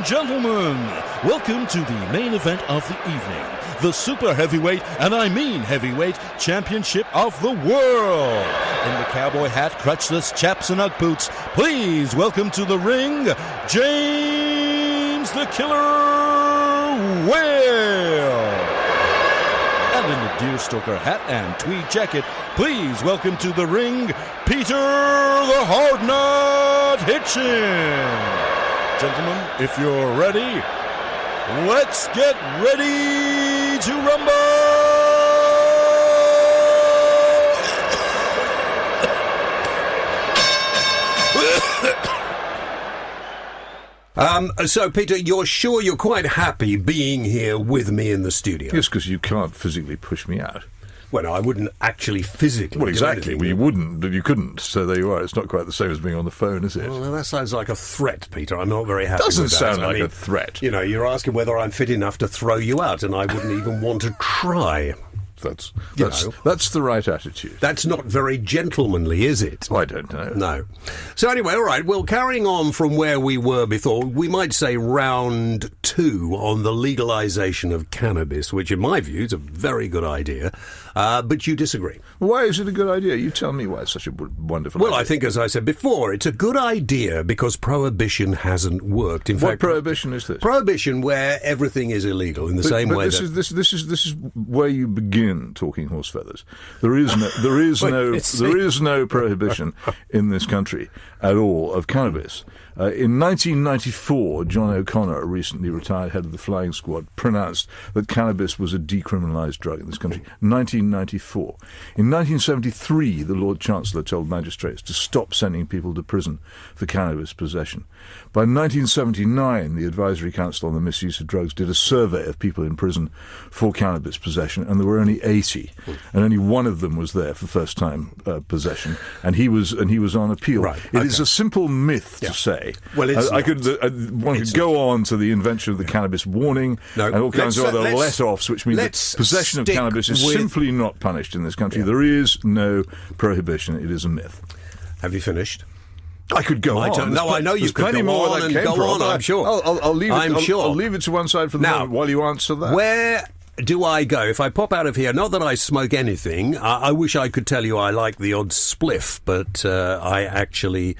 gentlemen, welcome to the main event of the evening, the Super Heavyweight, and I mean Heavyweight, Championship of the World. In the cowboy hat, crutchless chaps and Ugg boots, please welcome to the ring, James the Killer Whale. And in the deerstalker hat and tweed jacket, please welcome to the ring, Peter the Hard Knot Hitchens. Gentlemen, if you're ready, let's get ready to rumble! So, Peter, you're sure you're quite happy being here with me in the studio? Yes, because you can't physically push me out. Well, no, I wouldn't actually physically. Well, exactly. Well, you wouldn't, but you couldn't. So there you are. It's not quite the same as being on the phone, is it? Well, that sounds like a threat, Peter. I'm not very happy with that. Doesn't sound like a threat. You know, you're asking whether I'm fit enough to throw you out, and I wouldn't even want to try. That's the right attitude. That's not very gentlemanly, is it? I don't know. No. So anyway, all right, well, carrying on from where we were before, we might say round 2 on the legalization of cannabis, which in my view is a very good idea, but you disagree. Why is it a good idea? You tell me why it's such a wonderful idea. Well, I think, as I said before, it's a good idea because prohibition hasn't worked. In what fact, prohibition is this? Prohibition where everything is illegal in the same way this is where you begin talking horse feathers. There is no prohibition in this country at all of cannabis. In 1994, John O'Connor, a recently retired head of the flying squad, pronounced that cannabis was a decriminalised drug in this country. 1994. In 1973, the Lord Chancellor told magistrates to stop sending people to prison for cannabis possession. By 1979, the Advisory Council on the Misuse of Drugs did a survey of people in prison for cannabis possession, and there were only 80, and only one of them was there for first-time possession, and he was on appeal. Right. It is a simple myth to say. Well, it's one could go on to the invention of the cannabis warning and all kinds of other let-offs, which mean that possession of cannabis is simply not punished in this country. There is no prohibition. It is a myth. Have you finished? I could go on. No, I know you could go on and go on, I'm sure. I'll leave it. I'll leave it to one side for the moment while you answer that. Where do I go? If I pop out of here, not that I smoke anything, I wish I could tell you I like the odd spliff, but I actually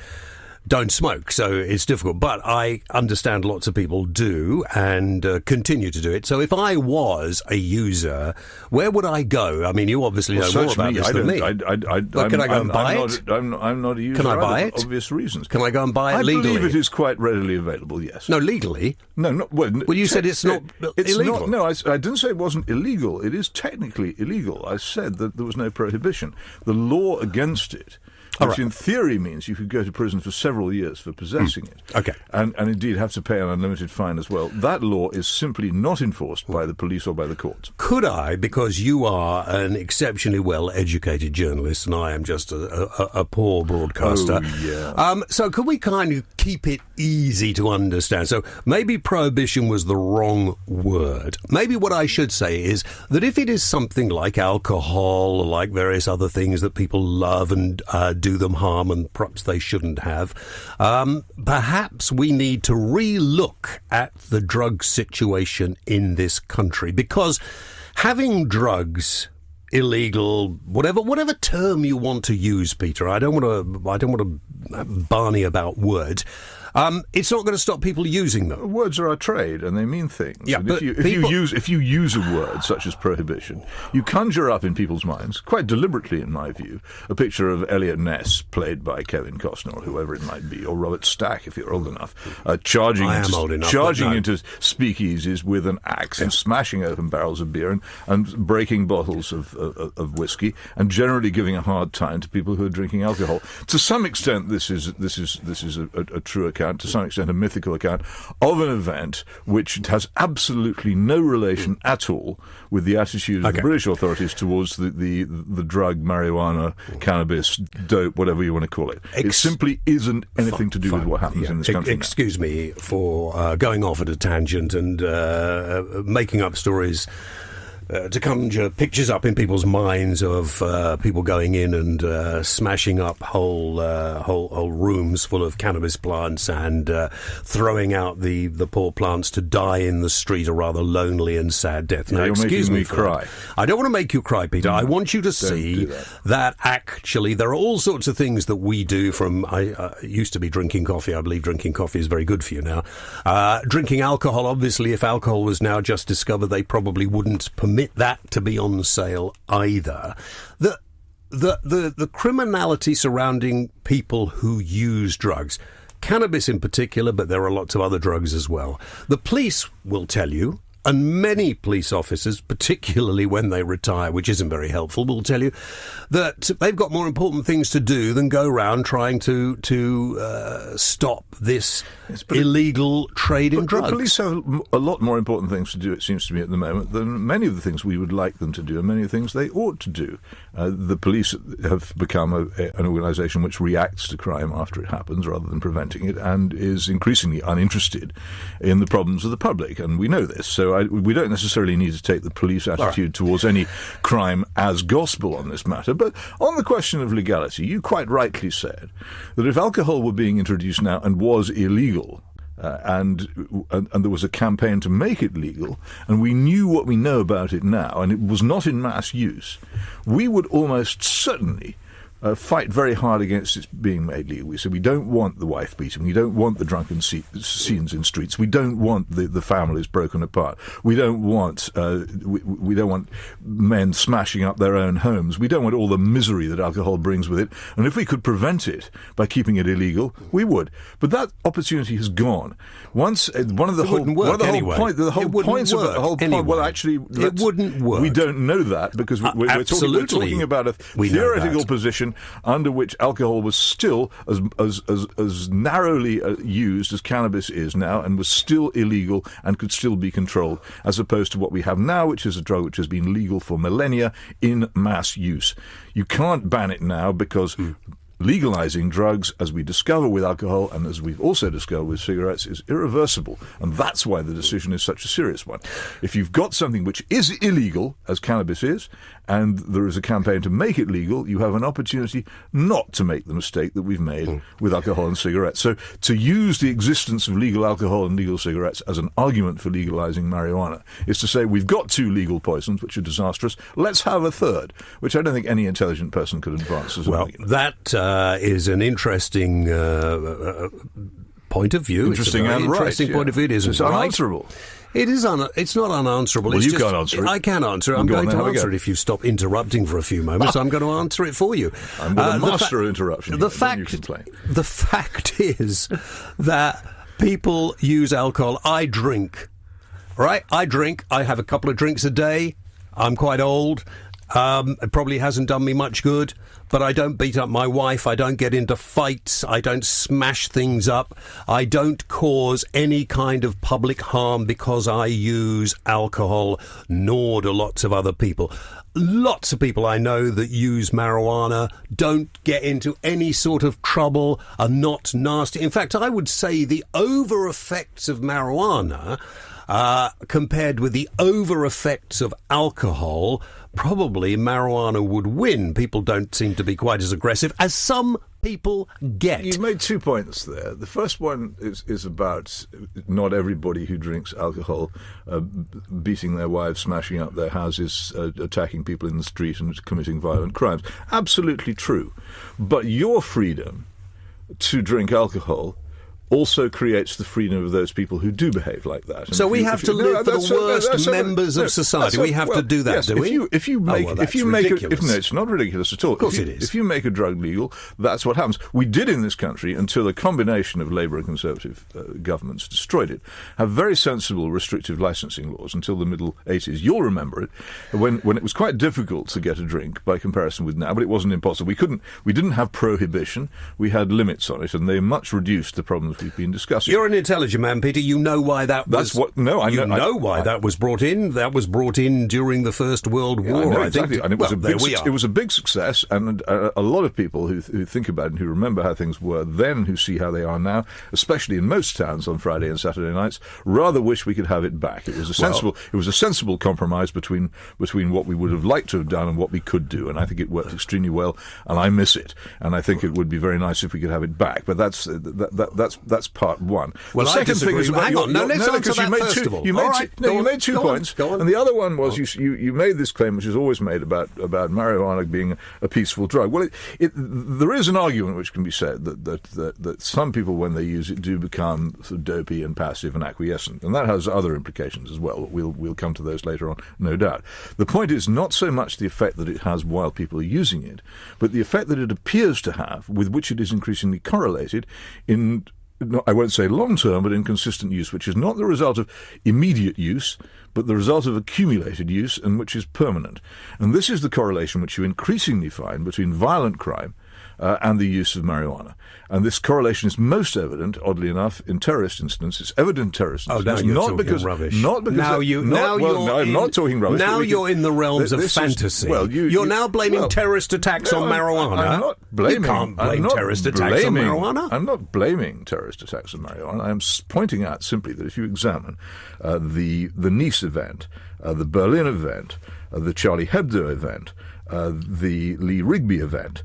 don't smoke, so it's difficult. But I understand lots of people do and continue to do it. So if I was a user, where would I go? I mean, you obviously know more about this than me. But can I go and buy it? I'm not a user. Can I buy it? For obvious reasons. Can I go and buy it legally? I believe it is quite readily available, yes. No, legally? No, not... Well, you said it's not illegal. No, I didn't say it wasn't illegal. It is technically illegal. I said that there was no prohibition. The law against it, which in theory means you could go to prison for several years for possessing it. Okay. And indeed have to pay an unlimited fine as well. That law is simply not enforced by the police or by the courts. Could I, because you are an exceptionally well-educated journalist and I am just a poor broadcaster. Oh, yeah. So could we kind of keep it easy to understand? So maybe prohibition was the wrong word. Maybe what I should say is that if it is something like alcohol or like various other things that people love and do them harm and perhaps they shouldn't have, perhaps we need to re-look at the drug situation in this country, because having drugs illegal, whatever term you want to use, Peter, I don't want to barney about words. It's not going to stop people using them. Words are our trade, and they mean things. Yeah, and but if you use a word such as prohibition, you conjure up in people's minds, quite deliberately in my view, a picture of Elliot Ness, played by Kevin Costner, or whoever it might be, or Robert Stack, if you're old enough, charging into speakeasies with an axe and smashing open barrels of beer and breaking bottles of whiskey, and generally giving a hard time to people who are drinking alcohol. To some extent, this is a true account. To some extent, a mythical account of an event which has absolutely no relation at all with the attitude of the British authorities towards the drug, marijuana, cannabis, dope, whatever you want to call it. It simply isn't anything to do with what happens in this country. Excuse me for going off at a tangent and making up stories to conjure pictures up in people's minds of people going in and smashing up whole rooms full of cannabis plants and throwing out the poor plants to die in the street a rather lonely and sad death. Now, you're excuse making me me cry. I don't want to make you cry, Peter. I want you to see do that actually there are all sorts of things that we do from... I used to be drinking coffee. I believe drinking coffee is very good for you now. Drinking alcohol, obviously, if alcohol was now just discovered, they probably wouldn't permit that to be on sale either. The criminality surrounding people who use drugs, cannabis in particular, but there are lots of other drugs as well. The police will tell you, and many police officers, particularly when they retire, which isn't very helpful, will tell you that they've got more important things to do than go around trying to stop this illegal trade in drugs. The police have a lot more important things to do, it seems to me, at the moment, than many of the things we would like them to do, and many of the things they ought to do. The police have become an organisation which reacts to crime after it happens rather than preventing it, and is increasingly uninterested in the problems of the public, and we know this. So we don't necessarily need to take the police attitude towards any crime as gospel on this matter. But on the question of legality, you quite rightly said that if alcohol were being introduced now and was illegal, and there was a campaign to make it legal, and we knew what we know about it now, and it was not in mass use, we would almost certainly fight very hard against its being made legal. We said we don't want the wife beating, we don't want the drunken scenes in streets, we don't want the families broken apart, we don't want we don't want men smashing up their own homes, we don't want all the misery that alcohol brings with it, and if we could prevent it by keeping it illegal, we would. But that opportunity has gone. Once one of the whole points of the whole point. Well, actually, it wouldn't work. We don't know that because we're talking about a theoretical position under which alcohol was still as narrowly used as cannabis is now, and was still illegal and could still be controlled, as opposed to what we have now, which is a drug which has been legal for millennia in mass use. You can't ban it now because legalizing drugs, as we discover with alcohol and as we've also discovered with cigarettes, is irreversible. And that's why the decision is such a serious one. If you've got something which is illegal, as cannabis is, and there is a campaign to make it legal, you have an opportunity not to make the mistake that we've made with alcohol and cigarettes. So to use the existence of legal alcohol and legal cigarettes as an argument for legalizing marijuana is to say we've got two legal poisons, which are disastrous, let's have a third, which I don't think any intelligent person could advance as an argument. That is an interesting point of view. Interesting point of view. It is. It's unanswerable. It is. It's not unanswerable. Well, it's you can't answer it. I can answer it. I'm going to answer it if you stop interrupting for a few moments. I'm going to answer it for you. I'm the master of interruption. The fact is that people use alcohol. I drink. Right? I drink. I have a couple of drinks a day. I'm quite old. It probably hasn't done me much good, but I don't beat up my wife, I don't get into fights, I don't smash things up, I don't cause any kind of public harm because I use alcohol, nor do lots of other people. Lots of people I know that use marijuana don't get into any sort of trouble, are not nasty. In fact, I would say the over effects of marijuana compared with the over effects of alcohol, probably marijuana would win. People don't seem to be quite as aggressive as some people get. You've made 2 points there. The first one is about not everybody who drinks alcohol beating their wives, smashing up their houses, attacking people in the street and committing violent crimes. Absolutely true. But your freedom to drink alcohol also creates the freedom of those people who do behave like that. And so we have to live for the worst members of society. We have to do that, do we? It's not ridiculous at all. Of course it is. If you make a drug legal, that's what happens. We did in this country, until a combination of Labour and Conservative governments destroyed it, have very sensible restrictive licensing laws until the middle 80s. You'll remember it, when it was quite difficult to get a drink by comparison with now, but it wasn't impossible. We didn't have prohibition. We had limits on it, and they much reduced the problems we've been discussing. You're an intelligent man, Peter. You know why that was... I know why that was brought in. That was brought in during the First World War. I know, exactly. And it was a big success, and a lot of people who think about it and who remember how things were then, who see how they are now, especially in most towns on Friday and Saturday nights, rather wish we could have it back. It was a sensible compromise between what we would have liked to have done and what we could do, and I think it worked extremely well, and I miss it, and I think it would be very nice if we could have it back. But that's part one. Well, the second thing is about let's answer that first of all. You made two points, and the other one was you made this claim, which is always made about marijuana being a peaceful drug. Well, there is an argument which can be said that some people, when they use it, do become sort of dopey and passive and acquiescent, and that has other implications as well. We'll come to those later on, no doubt. The point is not so much the effect that it has while people are using it, but the effect that it appears to have, with which it is increasingly correlated in, I won't say long-term, but in consistent use, which is not the result of immediate use, but the result of accumulated use, and which is permanent. And this is the correlation which you increasingly find between violent crime and the use of marijuana. And this correlation is most evident, oddly enough, in terrorist incidents. It's evident in terrorist incidents. Now you're talking rubbish. I'm not talking rubbish. Now you're in the realms of fantasy. You're now blaming terrorist attacks on marijuana. I'm not blaming. You can't blame terrorist attacks on marijuana. I'm not blaming terrorist attacks on marijuana. I'm pointing out simply that if you examine the Nice event, the Berlin event, the Charlie Hebdo event, the Lee Rigby event,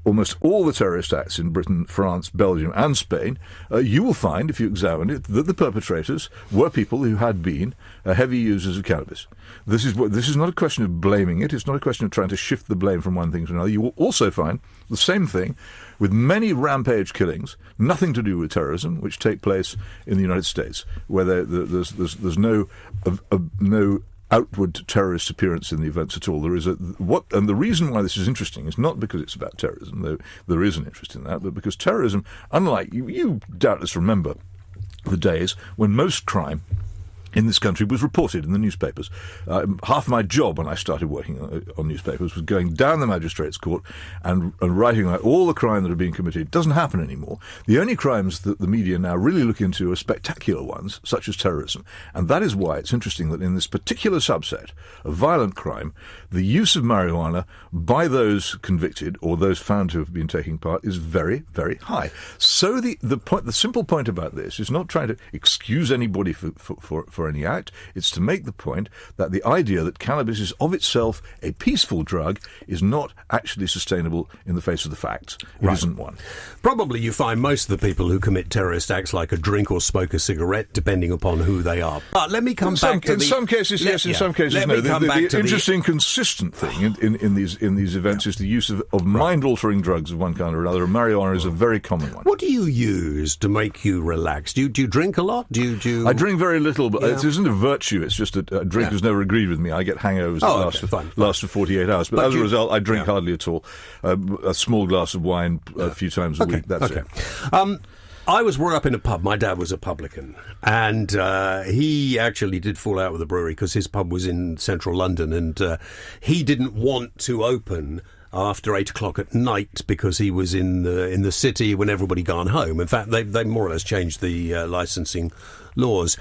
almost all the terrorist acts in Britain, France, Belgium and Spain, you will find, if you examine it, that the perpetrators were people who had been heavy users of cannabis. This is not a question of blaming it. It's not a question of trying to shift the blame from one thing to another. You will also find the same thing with many rampage killings, nothing to do with terrorism, which take place in the United States, where there's no outward terrorist appearance in the events at all. And the reason why this is interesting is not because it's about terrorism, though there is an interest in that, but because terrorism, unlike you doubtless remember the days when most crime in this country was reported in the newspapers. Half my job when I started working on newspapers was going down the magistrates' court and writing about all the crime that had been committed. It doesn't happen anymore. The only crimes that the media now really look into are spectacular ones, such as terrorism. And that is why it's interesting that in this particular subset of violent crime, the use of marijuana by those convicted or those found to have been taking part is very, very high. So the simple point about this is not trying to excuse anybody for any act. It's to make the point that the idea that cannabis is of itself a peaceful drug is not actually sustainable in the face of the facts. It isn't one. Probably you find most of the people who commit terrorist acts like a drink or smoke a cigarette, depending upon who they are. But let me come back to in some cases, yes, in some cases, no. The interesting, consistent thing in these events is the use of mind-altering drugs of one kind or another. Marijuana is a very common one. What do you use to make you relax? Do you drink a lot? I drink very little, but it isn't a virtue. It's just a drink has never agreed with me. I get hangovers that last for 48 hours. But as a result, I drink hardly at all. A small glass of wine a few times a week. That's it. I was brought up in a pub. My dad was a publican, and he actually did fall out with the brewery because his pub was in central London, and he didn't want to open after 8 o'clock at night because he was in the city when everybody gone home. In fact, they more or less changed the licensing laws.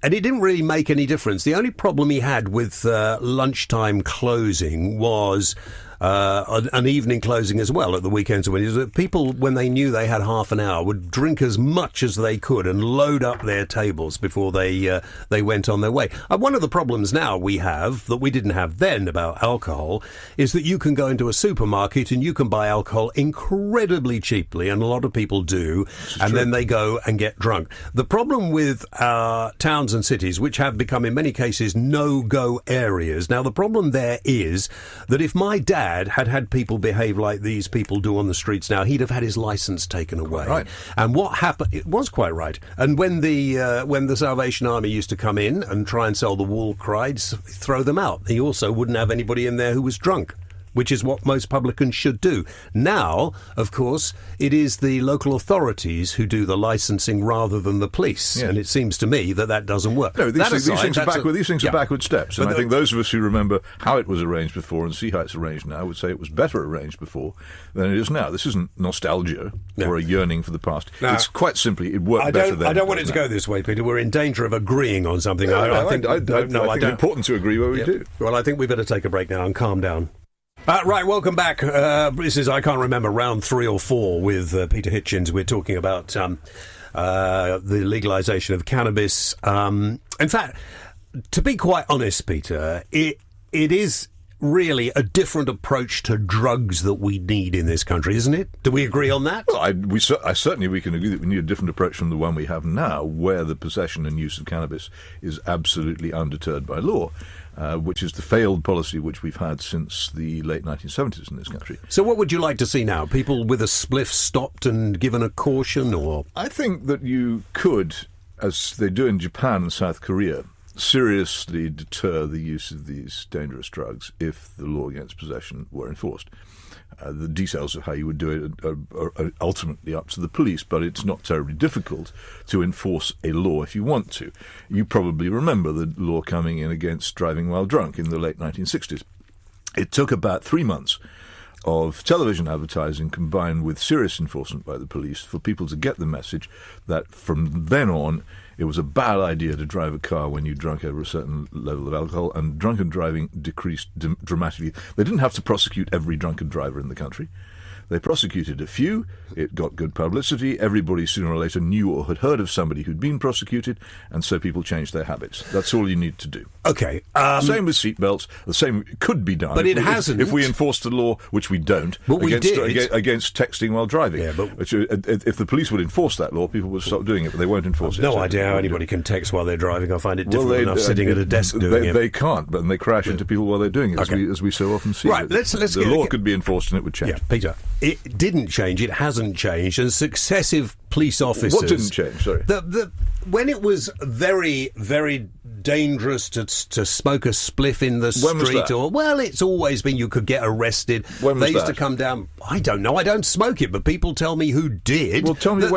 And it didn't really make any difference. The only problem he had with lunchtime closing was an evening closing as well at the weekends. When people, when they knew they had half an hour, would drink as much as they could and load up their tables before they went on their way. One of the problems now we have that we didn't have then about alcohol is that you can go into a supermarket and you can buy alcohol incredibly cheaply, and a lot of people do, and then they go and get drunk. The problem with towns and cities, which have become in many cases no-go areas, now the problem there is that if my dad had people behave like these people do on the streets now, he'd have had his license taken away. Right. And what happened? It was quite right. And when the Salvation Army used to come in and try and sell the wool cried, throw them out. He also wouldn't have anybody in there who was drunk. which is what most publicans should do. Now, of course, it is the local authorities who do the licensing rather than the police, and it seems to me that doesn't work. No, these things are backward steps, and I think those of us who remember how it was arranged before and see how it's arranged now would say it was better arranged before than it is now. This isn't nostalgia or a yearning for the past. No. It's quite simply it worked better then. I don't want it to go this way, Peter. We're in danger of agreeing on something. I think it's important to agree where we do. Well, I think we better take a break now and calm down. Right, welcome back. This is, I can't remember, round 3 or 4 with Peter Hitchens. We're talking about the legalisation of cannabis. In fact, to be quite honest, Peter, it is really a different approach to drugs that we need in this country, isn't it? Do we agree on that? Well, certainly we can agree that we need a different approach from the one we have now, where the possession and use of cannabis is absolutely undeterred by law, which is the failed policy which we've had since the late 1970s in this country. So what would you like to see now? People with a spliff stopped and given a caution, or...? I think that you could, as they do in Japan and South Korea, seriously deter the use of these dangerous drugs if the law against possession were enforced. The details of how you would do it are ultimately up to the police, but it's not terribly difficult to enforce a law if you want to. You probably remember the law coming in against driving while drunk in the late 1960s. It took about 3 months of television advertising combined with serious enforcement by the police for people to get the message that from then on it was a bad idea to drive a car when you drunk over a certain level of alcohol, and drunken driving decreased dramatically. They didn't have to prosecute every drunken driver in the country. They prosecuted a few. It got good publicity. Everybody sooner or later knew or had heard of somebody who'd been prosecuted, and so people changed their habits. That's all you need to do. Okay. Same with seatbelts. The same could be done. But it hasn't. If we enforced the law, which we don't, but we did. Against texting while driving. Yeah, but if the police would enforce that law, people would stop doing it, but they won't enforce it. No idea how anybody can text while they're driving. I find it difficult enough sitting at a desk doing it. They can't, but they crash into people while they're doing it, as we so often see. Right, the law could be enforced and it would change. Yeah, Peter, it didn't change. It hasn't changed, and successive police officers. What didn't change? Sorry. When it was very, very dangerous to smoke a spliff in the street, it's always been you could get arrested. When was they used that? to come down. I don't know. I don't smoke it, but people tell me who did. Well, tell me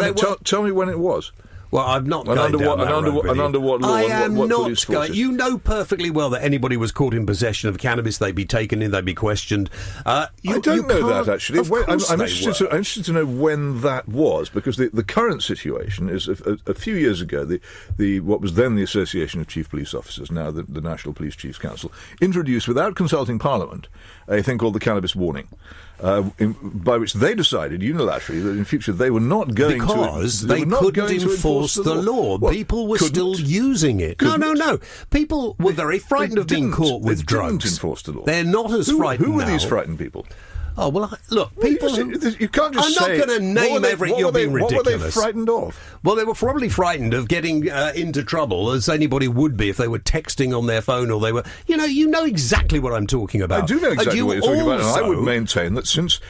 when it was. Well, I'm not going down that road with you. Under what law? I am what not police forces? You know perfectly well that anybody was caught in possession of cannabis, they'd be taken in, they'd be questioned. I don't know that, actually. I'm interested to know when that was, because the current situation is a few years ago, what was then the Association of Chief Police Officers, now the National Police Chiefs Council, introduced, without consulting Parliament, a thing called the cannabis warning. By which they decided unilaterally that in future they were not going because they couldn't enforce the law. People were still using it. No. People were very frightened of being caught with drugs. Didn't enforce the law. They're not as frightened now. Who were now. these frightened people? Oh, well, look, people you can't just I'm not going to name every... You're being ridiculous. What were they frightened of? Well, they were probably frightened of getting into trouble, as anybody would be if they were texting on their phone or they were... You know exactly what I'm talking about. I do know exactly what you're talking about, and I would maintain that since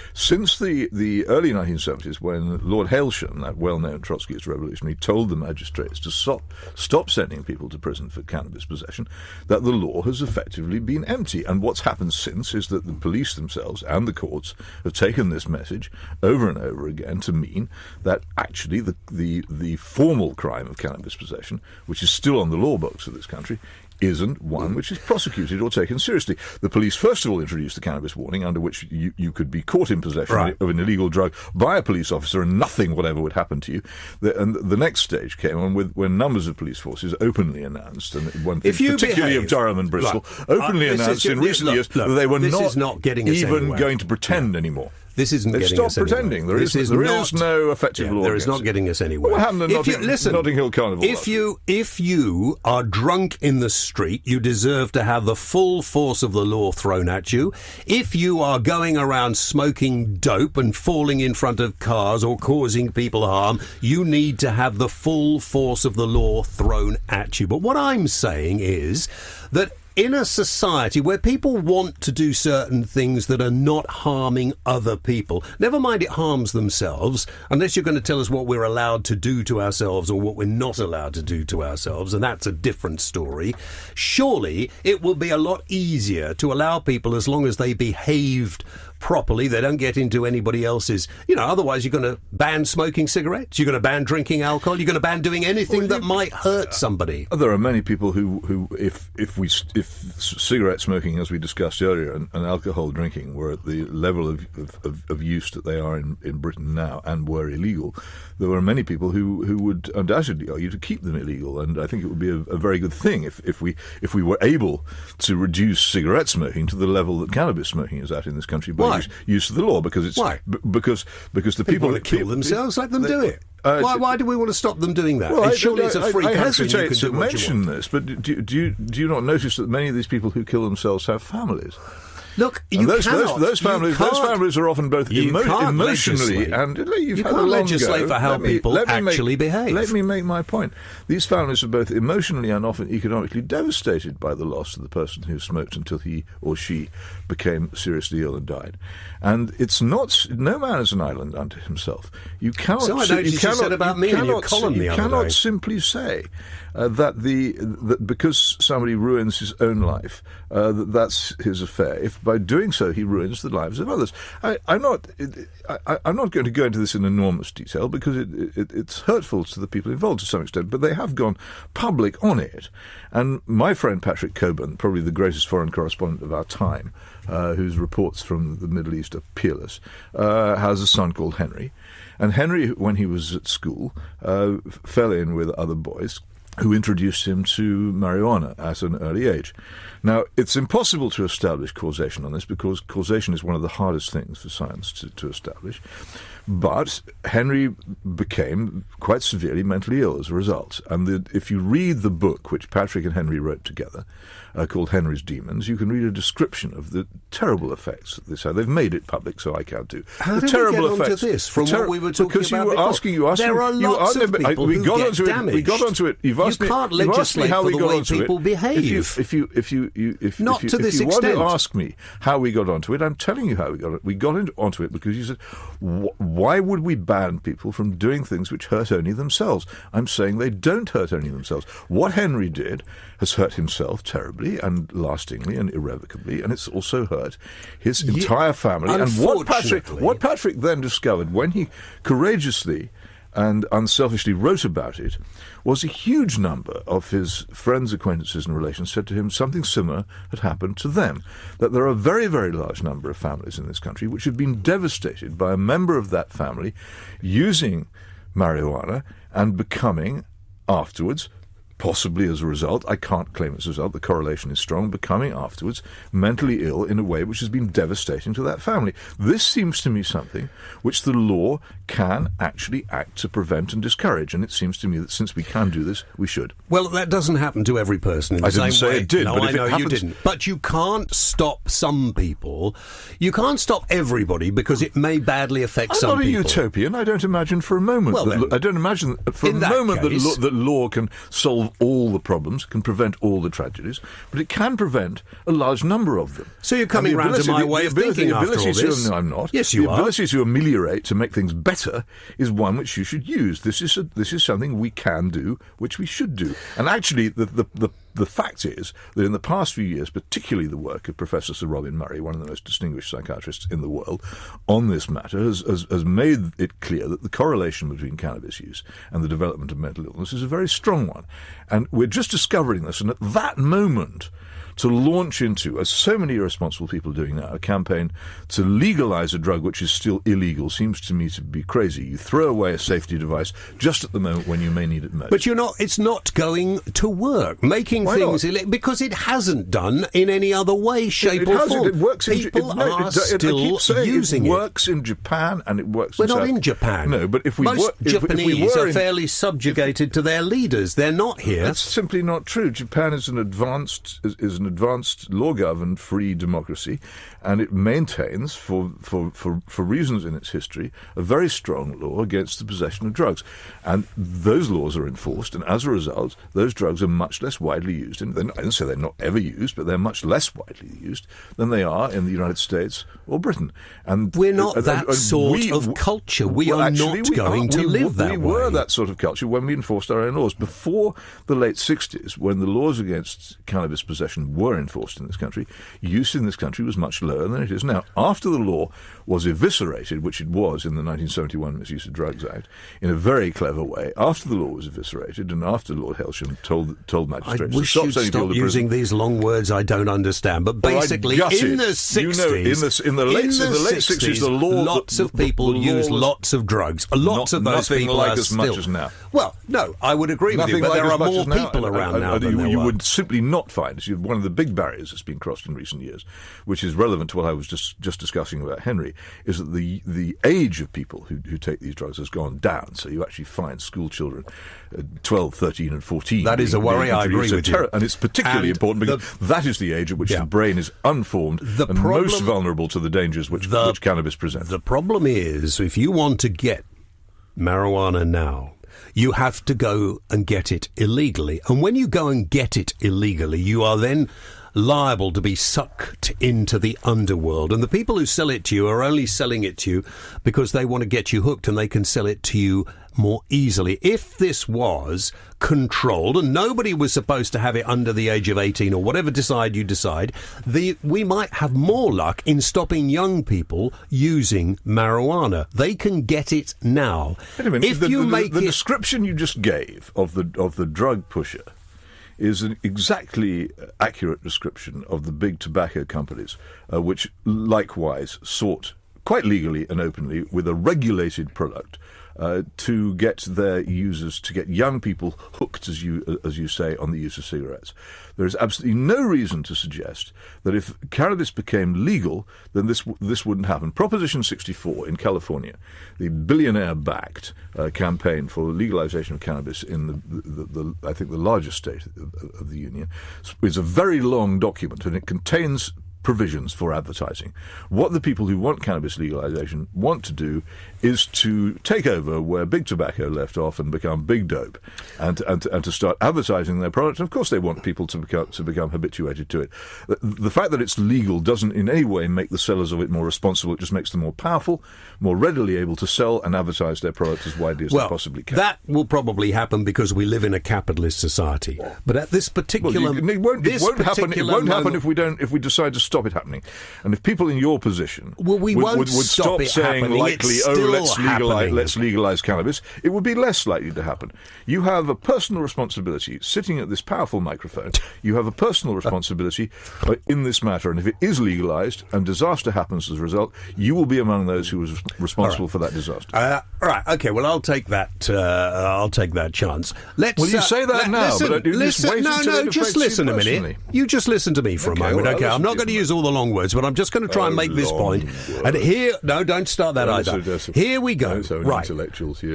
the early 1970s, when Lord Hailsham, that well-known Trotskyist revolutionary, told the magistrates to stop sending people to prison for cannabis possession, that the law has effectively been empty. And what's happened since is that the police themselves and the courts have taken this message over and over again to mean that actually the formal crime of cannabis possession, which is still on the law books of this country, isn't one which is prosecuted or taken seriously. The police first of all introduced the cannabis warning, under which you could be caught in possession of an illegal drug by a police officer and nothing whatever would happen to you. And the next stage came on when numbers of police forces openly announced, and one thing particularly of Durham and Bristol, openly announced in recent years that they were not even going to pretend anymore. This isn't They've getting us stopped pretending. Anywhere. There is no effective law. There is not getting us anywhere. What happened at Notting Hill Carnival? If you are drunk in the street, you deserve to have the full force of the law thrown at you. If you are going around smoking dope and falling in front of cars or causing people harm, you need to have the full force of the law thrown at you. But what I'm saying is that in a society where people want to do certain things that are not harming other people, never mind it harms themselves, unless you're going to tell us what we're allowed to do to ourselves or what we're not allowed to do to ourselves, and that's a different story. Surely it will be a lot easier to allow people, as long as they behaved properly, they don't get into anybody else's, otherwise you're going to ban smoking cigarettes, you're going to ban drinking alcohol, you're going to ban doing anything that might hurt somebody. There are many people who if cigarette smoking, as we discussed earlier, and alcohol drinking were at the level of use that they are in Britain now and were illegal, there were many people who would undoubtedly argue to keep them illegal, and I think it would be a very good thing if we were able to reduce cigarette smoking to the level that cannabis smoking is at in this country by use of the law, because it's why? Because the people want to kill themselves, let them do it. Why do we want to stop them doing that? And surely it's a free country. I hesitate to mention this, but do you not notice that many of these people who kill themselves have families? Look, those families are often both emotionally and you can't legislate for how people actually behave. Let me make my point. These families are both emotionally and often economically devastated by the loss of the person who smoked until he or she became seriously ill and died. And it's not. No man is an island unto himself. You cannot. So I noticed you said about me in your column the other day. You cannot simply say that because somebody ruins his own life, that's his affair. If by doing so he ruins the lives of others. I'm not going to go into this in enormous detail because it's hurtful to the people involved to some extent, but they have gone public on it. And my friend Patrick Cockburn, probably the greatest foreign correspondent of our time, whose reports from the Middle East are peerless, has a son called Henry. And Henry, when he was at school, fell in with other boys who introduced him to marijuana at an early age. Now, it's impossible to establish causation on this because causation is one of the hardest things for science to establish. But Henry became quite severely mentally ill as a result. And if you read the book which Patrick and Henry wrote together, called Henry's Demons, you can read a description of the terrible effects that this had. They've made it public, so I can't do. How the did terrible we get effects, onto this from what we were talking because about you were before? asking. There are lots of people who get damaged. We got onto it. You've asked you can't legislate for the way people behave. If you want to ask me how we got onto it, I'm telling you how we got it. We got onto it because you said, why would we ban people from doing things which hurt only themselves? I'm saying they don't hurt only themselves. What Henry did has hurt himself terribly and lastingly and irrevocably, and it's also hurt his entire family. And what Patrick then discovered when he courageously and unselfishly wrote about it was a huge number of his friends, acquaintances and relations said to him something similar had happened to them, that there are a very, very large number of families in this country which have been devastated by a member of that family using marijuana and becoming afterwards, possibly as a result, I can't claim it's a result, the correlation is strong, becoming afterwards mentally ill in a way which has been devastating to that family. This seems to me something which the law can actually act to prevent and discourage, and it seems to me that since we can do this, we should. Well, that doesn't happen to every person in the same way. I didn't say it did, no, but I know you didn't. But you can't stop some people. You can't stop everybody because it may badly affect some people. I'm not a utopian. I don't imagine for a moment. I don't imagine for a moment that law can solve all the problems, can prevent all the tragedies, but it can prevent a large number of them. So you're coming round to my way of thinking after all this? No, I'm not. Yes, you are. The ability to ameliorate, to make things better, is one which you should use. This is something we can do, which we should do. And actually, the fact is that in the past few years, particularly the work of Professor Sir Robin Murray, one of the most distinguished psychiatrists in the world, on this matter has made it clear that the correlation between cannabis use and the development of mental illness is a very strong one. And we're just discovering this, and at that moment, to launch into, as so many irresponsible people are doing now, a campaign to legalize a drug which is still illegal seems to me to be crazy. You throw away a safety device just at the moment when you may need it most. But it's not going to work. Making things illegal, because it hasn't done in any other way, shape or form. It works people are still using it. It works in Japan and it works in We're not in Japan. No, but if we Most Japanese are fairly subjugated to their leaders. They're not here. That's simply not true. Japan is an advanced an advanced, law-governed, free democracy, and it maintains, for reasons in its history, a very strong law against the possession of drugs. And those laws are enforced, and as a result, those drugs are much less widely used. And I don't say they're not ever used, but they're much less widely used than they are in the United States or Britain. And we're not that sort of culture. We are not going to live that way. We were that sort of culture when we enforced our own laws. Before the late 60s, when the laws against cannabis possession were enforced in this country, use in this country was much lower than it is now. After the law was eviscerated, which it was in the 1971 Misuse of Drugs Act, in a very clever way, after the law was eviscerated and after Lord Helsham told magistrates to stop sending people to prison. Using these long words I don't understand, but basically in the 60s, in the late 60s, the law... Lots of people use lots of drugs. Lots of those people like are as much as now. Well, no, I would agree with you, but there are more people around now than there were. You would simply not find, one of the big barriers that's been crossed in recent years, which is relevant to what I was just discussing about Henry, is that the age of people who take these drugs has gone down. So you actually find school children, 12, 13 and 14. That is a worry, I agree with you. And it's particularly important because that is the age at which the brain is unformed and most vulnerable to the dangers which cannabis presents. The problem is, if you want to get marijuana now, you have to go and get it illegally. And when you go and get it illegally, you are then liable to be sucked into the underworld. And the people who sell it to you are only selling it to you because they want to get you hooked and they can sell it to you more easily. If this was controlled and nobody was supposed to have it under the age of 18 or whatever you decide, we might have more luck in stopping young people using marijuana. They can get it now. Wait a minute. If the description you just gave of the drug pusher is an exactly accurate description of the big tobacco companies, which likewise sought quite legally and openly with a regulated product to get their users, to get young people hooked, as you say, on the use of cigarettes. There is absolutely no reason to suggest that if cannabis became legal, then this wouldn't happen. Proposition 64 in California, the billionaire-backed campaign for legalization of cannabis in the I think the largest state of the union, is a very long document, and it contains provisions for advertising. What the people who want cannabis legalization want to do is to take over where big tobacco left off and become big dope, and to start advertising their product. And of course, they want people to become habituated to it. The fact that it's legal doesn't in any way make the sellers of it more responsible. It just makes them more powerful, more readily able to sell and advertise their product as widely as they possibly can. That will probably happen because we live in a capitalist society. But at this particular, it won't happen if we decide to stop it happening. And if people in your position would stop saying happening. Likely, let's legalize cannabis, it would be less likely to happen. You have a personal responsibility sitting at this powerful microphone. You have a personal responsibility in this matter, and if it is legalized and disaster happens as a result, you will be among those who is responsible for that disaster. Right. Okay. Well, I'll take that. I'll take that chance. You say that now. Just listen a minute. You just listen to me for a moment. Okay. I'm not going to use all the long words, but I'm just going to try and make this point. And here, don't start that either. Here we go. Right. Intellectuals here.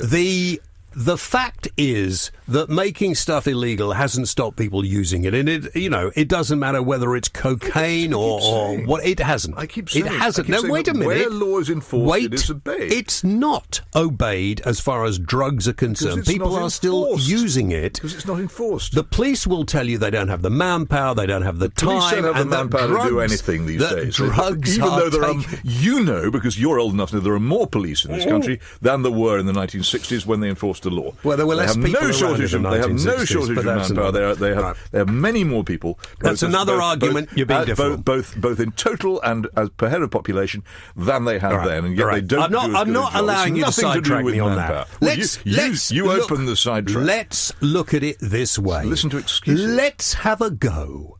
The fact is that making stuff illegal hasn't stopped people using it, and it doesn't matter whether it's cocaine or what. It hasn't. I keep saying it hasn't. No, wait a minute. Where law is enforced, it is obeyed. It's not obeyed as far as drugs are concerned. People are still using it because it's not enforced. The police will tell you they don't have the manpower, they don't have the time, police don't have and the manpower to do anything these days. Drugs even though there are, because you're old enough to know, there are more police in this country than there were in the 1960s when they enforced the law. Well, there were less people no shortage of manpower. They have many more people. That's another argument. You're being different. Both in total and as per head of population than they had then, and yet they don't. I'm not allowing you to sidetrack me on that. You open the sidetrack. Let's look at it this way. Listen to excuses. Let's have a go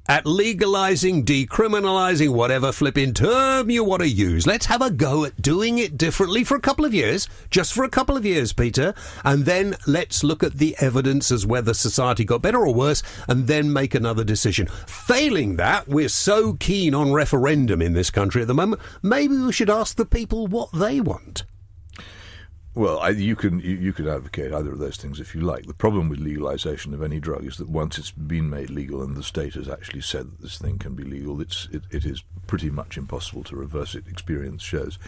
at legalizing, decriminalizing, whatever flipping term you want to use. Let's have a go at doing it differently for a couple of years, just for a couple of years, Peter, and then let's look at the evidence as whether society got better or worse, and then make another decision. Failing that, we're so keen on referendum in this country at the moment, maybe we should ask the people what they want. Well, you could advocate either of those things if you like. The problem with legalization of any drug is that once it's been made legal and the state has actually said that this thing can be legal, it is pretty much impossible to reverse it. Experience shows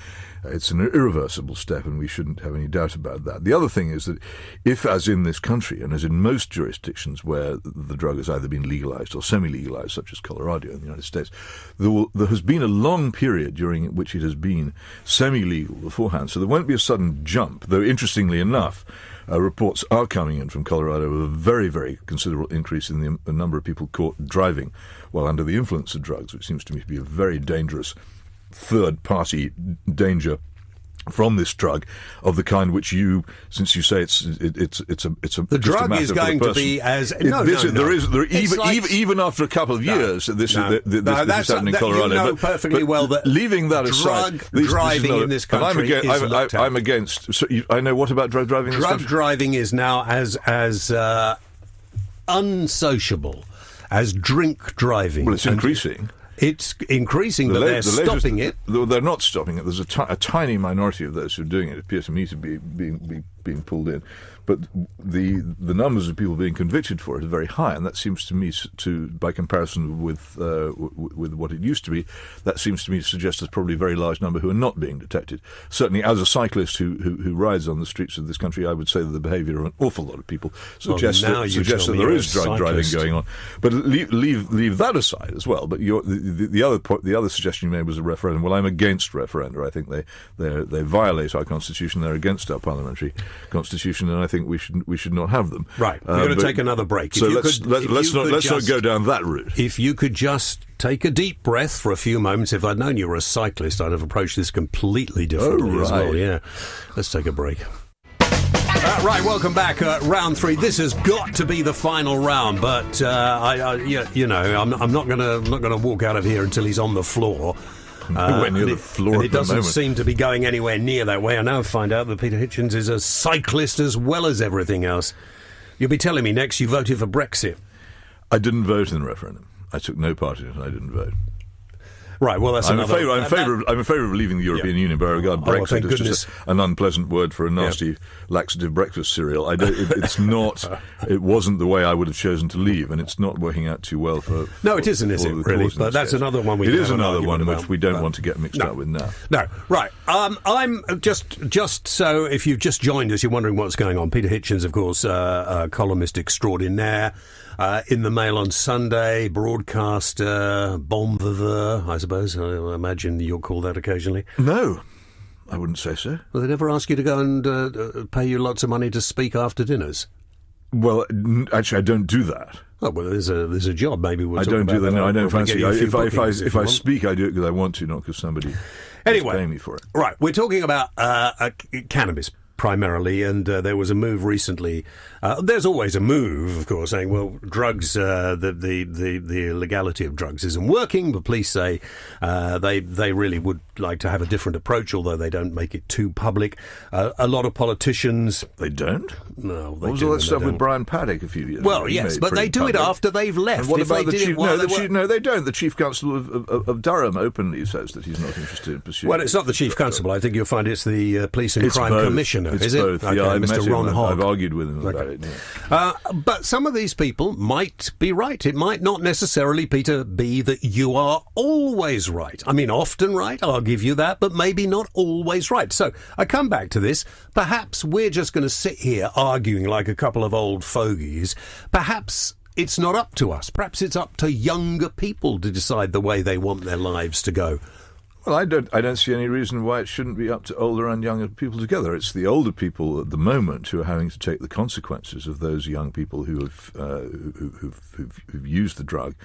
it's an irreversible step, and we shouldn't have any doubt about that. The other thing is that if, as in this country and as in most jurisdictions where the drug has either been legalized or semi-legalized, such as Colorado in the United States, there has been a long period during which it has been semi-legal beforehand, so there won't be a sudden jump. Though, interestingly enough, reports are coming in from Colorado of a very, very considerable increase in the number of people caught driving while under the influence of drugs, which seems to me to be a very dangerous third-party danger from this drug of the kind which you, since you say it's a the drug is going to be as even after a couple of years this is happening in Colorado. You know perfectly well that leaving that aside, driving in this country is looked at. I'm against. So I know what about drug driving. Drug driving is now as unsociable as drink driving. Well, it's increasing. It's increasing, but they're stopping it. They're not stopping it. There's a tiny minority of those who are doing it appear to me to be being pulled in. But the numbers of people being convicted for it are very high, and that seems to me by comparison with what it used to be, that seems to me to suggest there's probably a very large number who are not being detected. Certainly, as a cyclist who rides on the streets of this country, I would say that the behaviour of an awful lot of people suggests that there is drug driving going on. But leave that aside as well. But the other suggestion you made was a referendum. Well, I'm against referenda. I think they violate our constitution. They're against our parliamentary constitution, and I think we should not have them. Right. We're going to take another break. So let's not go down that route. If you could just take a deep breath for a few moments. If I'd known you were a cyclist, I'd have approached this completely differently as well. Yeah. Let's take a break. Right, welcome back. Round 3. This has got to be the final round, but I'm not going to walk out of here until he's on the floor. Nowhere near the floor. And it doesn't seem to be going anywhere near that way. I now find out that Peter Hitchens is a cyclist as well as everything else. You'll be telling me next you voted for Brexit. I didn't vote in the referendum. I took no part in it, and I didn't vote. Right, well, that's I'm in favour of leaving the European Union, but I regard Brexit as just an unpleasant word for a nasty laxative breakfast cereal. It wasn't the way I would have chosen to leave, and it's not working out too well for. No, it isn't, is it? Really, but that's another one we. It is another one which we don't want to get mixed up with now. No, right. I'm just so if you've just joined us, you're wondering what's going on. Peter Hitchens, of course, columnist extraordinaire. In the Mail on Sunday, broadcaster, bon vivant, I suppose. I imagine you'll call that occasionally. No, I wouldn't say so. Well, they never ask you to go and pay you lots of money to speak after dinners? Well, actually, I don't do that. Oh, well, there's a job. Maybe we'll talk about that. I don't do that. No, I don't fancy it. If I speak, I do it because I want to, not because somebody is paying me for it. Right, we're talking about cannabis primarily, and there was a move recently. There's always a move, of course, saying, well, drugs, the legality of drugs isn't working. The police say they really would like to have a different approach, although they don't make it too public. A lot of politicians... They don't? No, they What was all that stuff with Brian Paddock a few years ago? Well, yes, but they do it after they've left. And what about the chief? No, they don't. The Chief Constable of Durham openly says that he's not interested in pursuing. Well, it's not the Chief Constable. I think you'll find it's the Police and Crime Commissioner. It's is both. it? Okay, I Mr. met him. Ron Hogg. I've argued with him about it. Yeah. But some of these people might be right. It might not necessarily, Peter, be that you are always right. I mean, often right, I'll give you that, but maybe not always right. So I come back to this. Perhaps we're just going to sit here arguing like a couple of old fogies. Perhaps it's not up to us. Perhaps it's up to younger people to decide the way they want their lives to go. Well, I don't see any reason why it shouldn't be up to older and younger people together. It's the older people at the moment who are having to take the consequences of those young people who've used the drug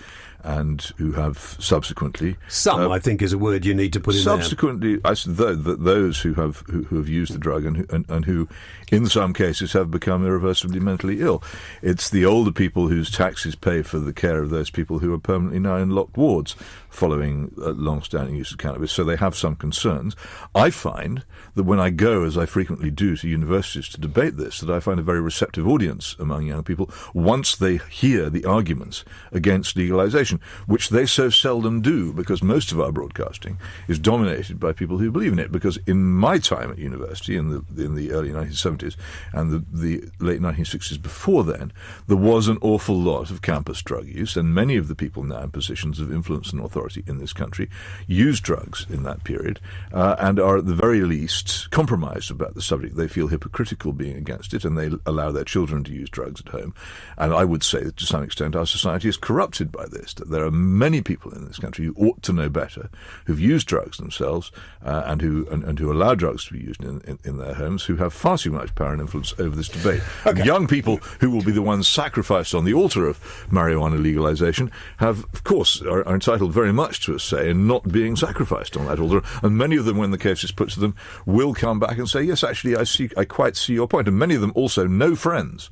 and who have subsequently. I think, is a word you need to put in there. Subsequently, those who have used the drug and who, in some cases, have become irreversibly mentally ill. It's the older people whose taxes pay for the care of those people who are permanently now in locked wards following long-standing use of cannabis. so they have some concerns. I find that when I go, as I frequently do, to universities to debate this, that I find a very receptive audience among young people once they hear the arguments against legalization, which they so seldom do, because most of our broadcasting is dominated by people who believe in it. Because in my time at university, in the early 1970s and the late 1960s before then, there was an awful lot of campus drug use, and many of the people now in positions of influence and authority in this country used drugs in that period and are at the very least compromised about the subject. They feel hypocritical being against it, and they allow their children to use drugs at home. And I would say that to some extent our society is corrupted by this, that there are many people in this country who ought to know better, who've used drugs themselves and who allow drugs to be used in their homes, who have far too much power and influence over this debate. Okay. Young people who will be the ones sacrificed on the altar of marijuana legalization have, of course, are entitled very much to a say in not being sacrificed on that altar. And many of them, when the case is put to them, will come back and say, yes, actually, I quite see your point. And many of them also know friends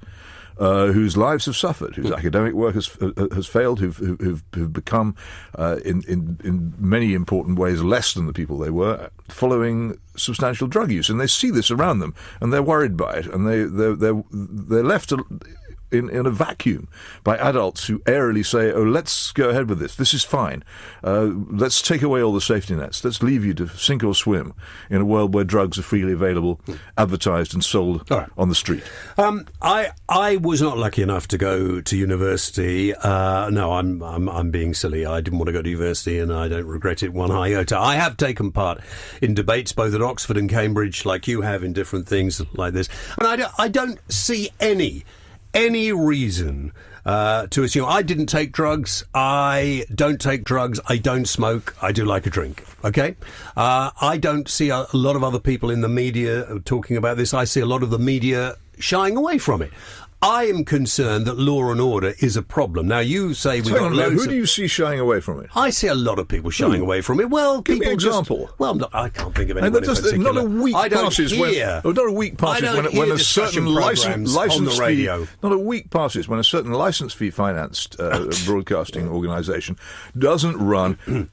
whose lives have suffered, whose academic work has failed, who've become, in many important ways, less than the people they were, following substantial drug use. And they see this around them, and they're worried by it, and they're left in a vacuum by adults who airily say, oh, let's go ahead with this. This is fine. Let's take away all the safety nets. Let's leave you to sink or swim in a world where drugs are freely available, advertised and sold on the street. I was not lucky enough to go to university. No, I'm being silly. I didn't want to go to university, and I don't regret it one iota. I have taken part in debates both at Oxford and Cambridge, like you have, in different things like this. And I don't see any reason to assume. I didn't take drugs. I don't take drugs. I don't smoke. I do like a drink. Okay? I don't see a lot of other people in the media talking about this. I see a lot of the media shying away from it. I am concerned that law and order is a problem. Now, you say we've got loads. Who do you see shying away from it? I see a lot of people shying away from it. Well, give people me an example. I can't think of anyone in particular. Not a week passes when a certain license fee. Not a week passes when a certain license fee financed broadcasting organisation doesn't run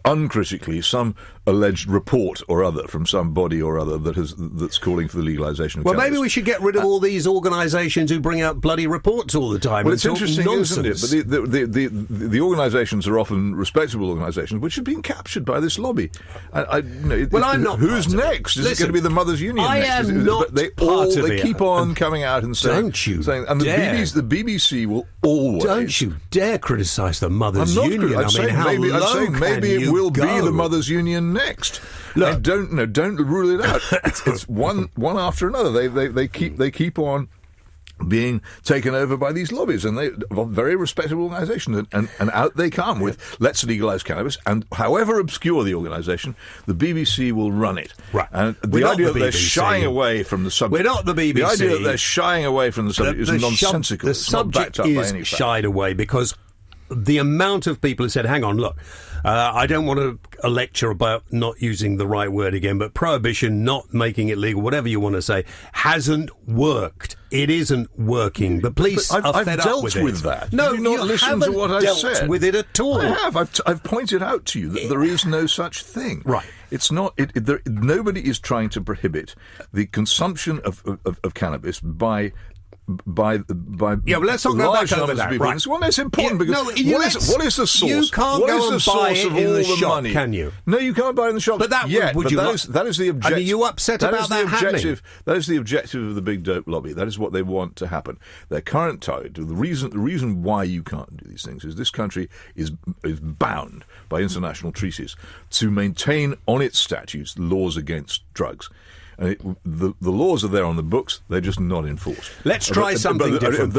uncritically some alleged report or other from some body or other that's calling for the legalisation of cannabis. Maybe we should get rid of all these organisations who bring out bloody reports all the time. Well, it's interesting, nonsense. Isn't it? But the organisations are often respectable organisations which have been captured by this lobby. I'm not. Who's next? Is it going to be the Mothers' Union next? I am not part of it. They keep on coming out and saying... Don't you dare. And the BBC will always... Don't you dare criticise the Mothers' Union. I'm saying maybe it will be the Mothers' Union next. Look, don't rule it out. It's one after another. They keep on being taken over by these lobbies, and they are very respectable organisations, and out they come with let's legalise cannabis, and however obscure the organisation, the BBC will run it. Right. And the idea that they're shying away from the subject. We're not the BBC. The idea that they're shying away from the subject is nonsensical. The subject is shied away because the amount of people who said, hang on, look, I don't want to lecture about not using the right word again, but prohibition, not making it legal, whatever you want to say, hasn't worked. It isn't working. But police are fed up with it. I've dealt with that. No, you not listen to what I said. Dealt with it at all. I have. I've pointed out to you that there is no such thing. Right. It's not. Nobody is trying to prohibit the consumption of cannabis by let's not go back over that. Right. Well, it's important because what is the source? You can't go and buy it in the shop, can you? No, you can't buy it in the shop. But that is the objective. Are you upset about that happening? That is the objective of the big dope lobby. That is what they want to happen. Their current target, the reason why you can't do these things is this country is bound by international treaties to maintain on its statutes laws against drugs. And the laws are there on the books; they're just not enforced. Let's try something different.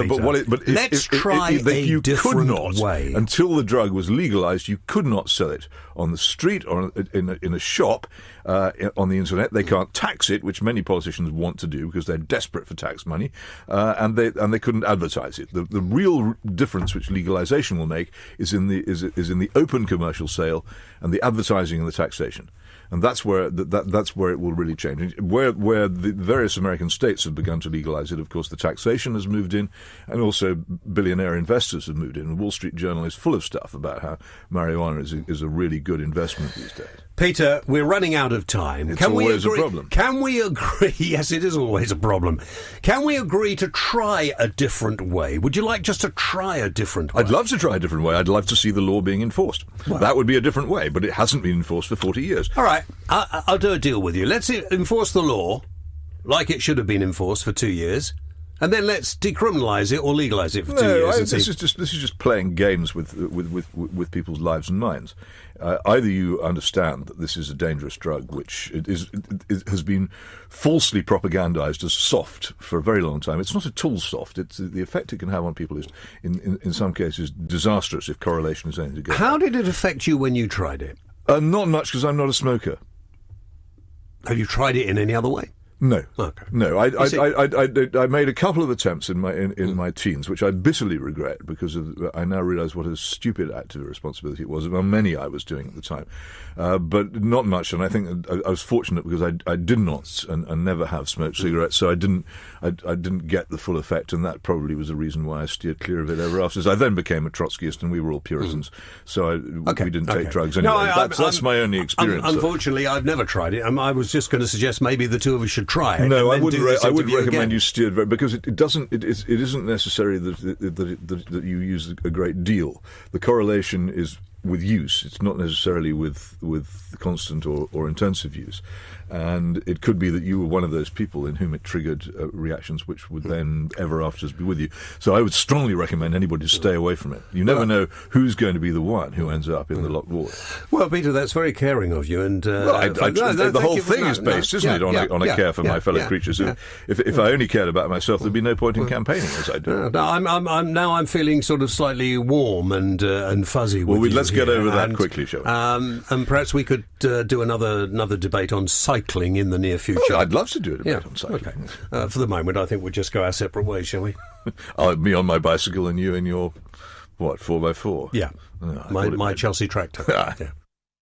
Let's try a different way. Until the drug was legalised, you could not sell it on the street or in a shop on the internet. They can't tax it, which many politicians want to do because they're desperate for tax money, and they couldn't advertise it. The real difference which legalisation will make is in the open commercial sale and the advertising and the taxation. And that's where it will really change. where the various American states have begun to legalize it, of course, the taxation has moved in, and also billionaire investors have moved in. And Wall Street Journal is full of stuff about how marijuana is a really good investment these days. Peter, we're running out of time. It's always a problem. Can we agree? Yes, it is always a problem. Can we agree to try a different way? Would you like just to try a different way? I'd love to try a different way. I'd love to see the law being enforced. Well, that would be a different way, but it hasn't been enforced for 40 years. All right, I'll do a deal with you. Let's enforce the law like it should have been enforced for 2 years. And then let's decriminalise it or legalise it for 2 years. This is just playing games with people's lives and minds. Either you understand that this is a dangerous drug, which it has been falsely propagandised as soft for a very long time. It's not at all soft. It's the effect it can have on people is, in some cases, disastrous if correlation is anything to go. How did it affect you when you tried it? Not much, because I'm not a smoker. Have you tried it in any other way? No, okay. No. I made a couple of attempts in my teens, which I bitterly regret because I now realise what a stupid act of irresponsibility it was. Well, many I was doing at the time, but not much. And I think I was fortunate because I did not and never have smoked cigarettes, so I didn't get the full effect, and that probably was the reason why I steered clear of it ever after. I then became a Trotskyist, and we were all Puritans, so we didn't take drugs anyway. No, that's my only experience. Unfortunately, I've never tried it. I was just going to suggest maybe the two of us should try it. No, I would recommend you steer because it isn't necessary that you use a great deal. The correlation is with use. It's not necessarily with constant or intensive use. And it could be that you were one of those people in whom it triggered reactions which would then ever after be with you. So I would strongly recommend anybody to stay away from it. You never know who's going to be the one who ends up in the locked ward. Well, Peter, that's very caring of you. And the whole thing is based, isn't it, on a care for my fellow creatures. Yeah. If I only cared about myself, there'd be no point in campaigning as I do. I'm feeling sort of slightly warm and fuzzy. Well, let's get over that quickly, shall we? And perhaps we could do another debate on cycling in the near future. Oh, I'd love to do a debate on cycling. Okay. For the moment, I think we'll just go our separate ways, shall we? Me on my bicycle and you in your, 4x4? Yeah. My Chelsea tractor. Yeah.